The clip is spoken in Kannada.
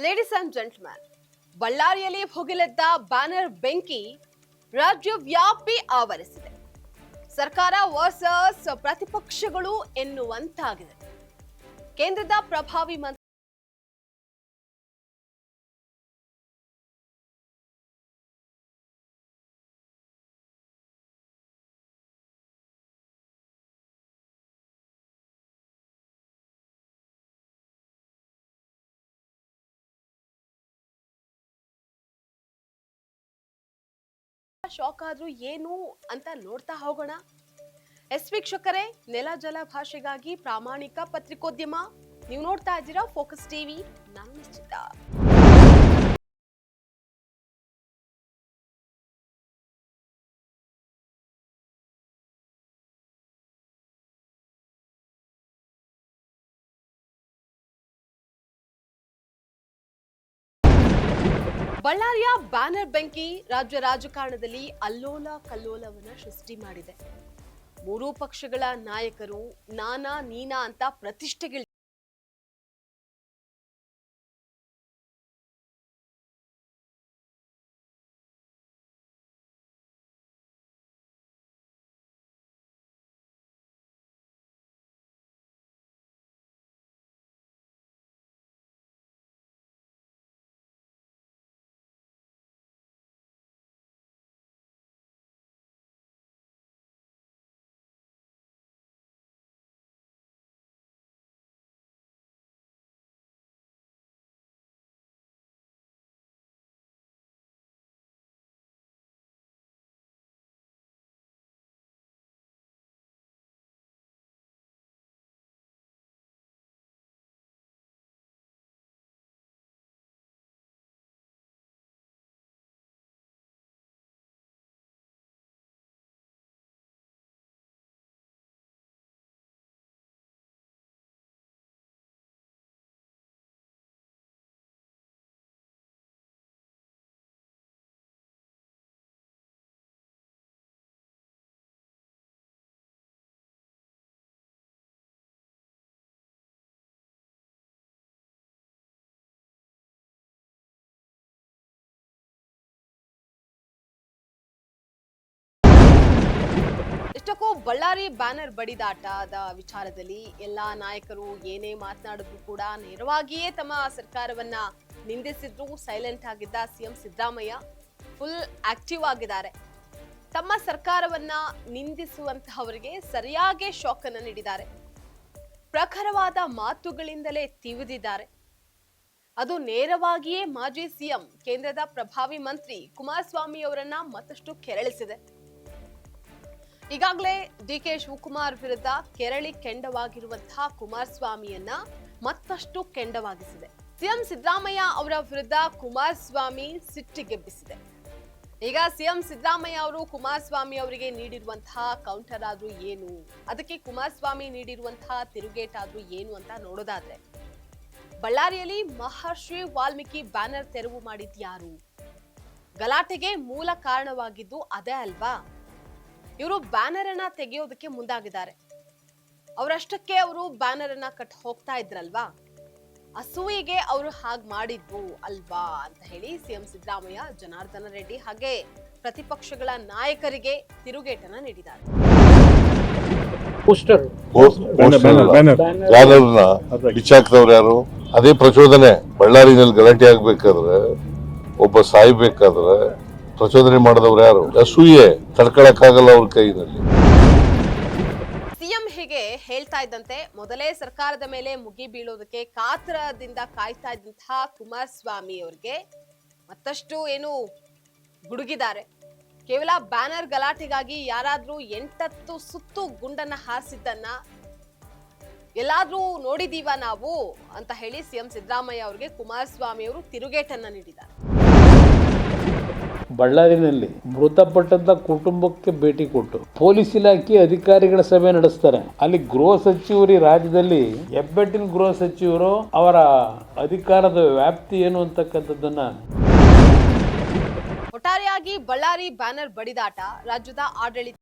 ಲೇಡೀಸ್ ಅಂಡ್ ಜೆಂಟ್ಲ್ಮನ್, ಬಳ್ಳಾರಿಯಲ್ಲಿ ಭುಗಿಲೆದ್ದ ಬ್ಯಾನರ್ ಬೆಂಕಿ ರಾಜ್ಯವ್ಯಾಪಿ ಆವರಿಸಿದೆ. ಸರ್ಕಾರ ವರ್ಸಸ್ ಪ್ರತಿಪಕ್ಷಗಳು ಎನ್ನುವಂತಾಗಿದೆ. ಕೇಂದ್ರದ ಪ್ರಭಾವಿ ಮಂತ್ರಿ ಶಾಕ್ ಆದ್ರೂ ಏನು ಅಂತ ನೋಡ್ತಾ ಹೋಗೋಣ. ವೀಕ್ಷಕರೇ, ನೆಲ ಜಲ ಭಾಷೆಗಾಗಿ ಪ್ರಾಮಾಣಿಕ ಪತ್ರಿಕೋದ್ಯಮ. ನೀವು ನೋಡ್ತಾ ಇದ್ದೀರಾ ಫೋಕಸ್ ಟಿವಿ. ನಾನು ನಿಶ್ಚಿತ. ಬಳ್ಳಾರಿಯ ಬ್ಯಾನರ್ ಬೆಂಕಿ ರಾಜ್ಯ ರಾಜಕಾರಣದಲ್ಲಿ ಅಲ್ಲೋಲ ಕಲ್ಲೋಲವನ್ನ ಸೃಷ್ಟಿ ಮಾಡಿದೆ. ಮೂರೂ ಪಕ್ಷಗಳ ನಾಯಕರು ನಾನಾ ನೀನಾ ಅಂತ ಪ್ರತಿಷ್ಠೆಗಳು ಇಷ್ಟಕ್ಕೂ ಬಳ್ಳಾರಿ ಬ್ಯಾನರ್ ಬಡಿದಾಟದ ವಿಚಾರದಲ್ಲಿ ಎಲ್ಲಾ ನಾಯಕರು ಏನೇ ಮಾತನಾಡಿದ್ರು ಕೂಡ ನೇರವಾಗಿಯೇ ತಮ್ಮ ಸರ್ಕಾರವನ್ನ ನಿಂದಿಸಿದ್ರು. ಸೈಲೆಂಟ್ ಆಗಿದ್ದ ಸಿಎಂ ಸಿದ್ದರಾಮಯ್ಯ ಫುಲ್ ಆಕ್ಟಿವ್ ಆಗಿದ್ದಾರೆ. ತಮ್ಮ ಸರ್ಕಾರವನ್ನ ನಿಂದಿಸುವಂತಹವರಿಗೆ ಸರಿಯಾಗಿ ಶಾಕ್ ಅನ್ನು ನೀಡಿದ್ದಾರೆ. ಪ್ರಖರವಾದ ಮಾತುಗಳಿಂದಲೇ ತಿವಿದಿದ್ದಾರೆ. ಅದು ನೇರವಾಗಿಯೇ ಮಾಜಿ ಸಿಎಂ ಕೇಂದ್ರದ ಪ್ರಭಾವಿ ಮಂತ್ರಿ ಕುಮಾರಸ್ವಾಮಿ ಅವರನ್ನ ಮತ್ತಷ್ಟು ಕೆರಳಿಸಿದೆ. ಈಗಾಗಲೇ ಡಿಕೆ ಶಿವಕುಮಾರ್ ವಿರುದ್ಧ ಕೆರಳಿ ಕೆಂಡವಾಗಿರುವಂತಹ ಕುಮಾರಸ್ವಾಮಿಯನ್ನ ಮತ್ತಷ್ಟು ಕೆಂಡವಾಗಿಸಿದೆ. ಸಿಎಂ ಸಿದ್ದರಾಮಯ್ಯ ಅವರ ವಿರುದ್ಧ ಕುಮಾರಸ್ವಾಮಿ ಸಿಟ್ಟಿಗೆಬ್ಬಿಸಿದೆ. ಈಗ ಸಿಎಂ ಸಿದ್ದರಾಮಯ್ಯ ಅವರು ಕುಮಾರಸ್ವಾಮಿ ಅವರಿಗೆ ನೀಡಿರುವಂತಹ ಕೌಂಟರ್ ಆದ್ರೂ ಏನು, ಅದಕ್ಕೆ ಕುಮಾರಸ್ವಾಮಿ ನೀಡಿರುವಂತಹ ತಿರುಗೇಟಾದ್ರೂ ಏನು ಅಂತ ನೋಡೋದಾದ್ರೆ, ಬಳ್ಳಾರಿಯಲ್ಲಿ ಮಹರ್ಷಿ ವಾಲ್ಮೀಕಿ ಬ್ಯಾನರ್ ತೆರವು ಮಾಡಿದ್ಯಾರು? ಗಲಾಟೆಗೆ ಮೂಲ ಕಾರಣವಾಗಿದ್ದು ಅದೇ ಅಲ್ವಾ? ಇವರು ಬ್ಯಾನರ್ ಅನ್ನ ತೆಗೆಯೋದಕ್ಕೆ ಮುಂದಾಗಿದ್ದಾರೆ. ಅವರಷ್ಟಕ್ಕೆ ಅವರು ಬ್ಯಾನರ್ ಅನ್ನ ಕಟ್ ಹೋಗ್ತಾ ಇದ್ರಲ್ವಾ, ಅಸೂಯೆಗೆ ಅವರು ಹಾಗೆ ಮಾಡಿದ್ರು ಅಲ್ವಾ ಅಂತ ಹೇಳಿ ಸಿಎಂ ಸಿದ್ದರಾಮಯ್ಯ ಜನಾರ್ದನ ರೆಡ್ಡಿ ಹಾಗೆ ಪ್ರತಿಪಕ್ಷಗಳ ನಾಯಕರಿಗೆ ತಿರುಗೇಟನ್ನ ನೀಡಿದ್ದಾರೆ. ಯಾರು ಅದೇ ಪ್ರಚೋದನೆ. ಬಳ್ಳಾರಿನಲ್ಲಿ ಗಲಾಟೆ ಆಗ್ಬೇಕಾದ್ರೆ, ಒಬ್ಬ ಸಾಯ್ಬೇಕಾದ್ರೆ ಪ್ರಚೋದನೆ ಮಾಡಿದವ್ರು ಯಾರು? ಅಸೂಯೆ ತಡ್ಕೊಳಕ್ಕಾಗಲ್ಲ ಅವ್ರ ಕೈನಲ್ಲಿ. ಸಿಎಂ ಹೀಗೆ ಹೇಳ್ತಾ ಇದ್ದಂತೆ ಮೊದಲೇ ಸರ್ಕಾರದ ಮೇಲೆ ಮುಗಿ ಬೀಳೋದಕ್ಕೆ ಕಾತರದಿಂದ ಕಾಯ್ತಾ ಇದ್ದಂತಹ ಕುಮಾರಸ್ವಾಮಿ ಅವರಿಗೆ ಮತ್ತಷ್ಟು ಏನು ಗುಡುಗಿದ್ದಾರೆ. ಕೇವಲ ಬ್ಯಾನರ್ ಗಲಾಟೆಗಾಗಿ ಯಾರಾದ್ರೂ 8 ಸುತ್ತು ಗುಂಡನ್ನ ಹಾರಿಸಿದ್ದನ್ನ ಎಲ್ಲಾದ್ರೂ ನೋಡಿದೀವ ನಾವು ಅಂತ ಹೇಳಿ ಸಿಎಂ ಸಿದ್ದರಾಮಯ್ಯ ಅವರಿಗೆ ಕುಮಾರಸ್ವಾಮಿ ಅವರು ತಿರುಗೇಟನ್ನ ನೀಡಿದ್ದಾರೆ. ಬಳ್ಳಾರಿನಲ್ಲಿ ಮೃತಪಟ್ಟಂತ ಕುಟುಂಬಕ್ಕೆ ಭೇಟಿ ಕೊಟ್ಟು ಪೊಲೀಸ್ ಇಲಾಖೆ ಅಧಿಕಾರಿಗಳ ಸಭೆ ನಡೆಸ್ತಾರೆ. ಅಲ್ಲಿ ಗೃಹ ಸಚಿವರು, ರಾಜ್ಯದಲ್ಲಿ ಹೆಬ್ಬೆಟ್ಟಿನ ಗೃಹ ಸಚಿವರು, ಅವರ ಅಧಿಕಾರದ ವ್ಯಾಪ್ತಿ ಏನು ಅಂತಕ್ಕಂಥದ್ದನ್ನ. ಒಟ್ಟಾರೆಯಾಗಿ ಬಳ್ಳಾರಿ ಬ್ಯಾನರ್ ಬಡಿದಾಟ ರಾಜ್ಯದ ಆಡಳಿತ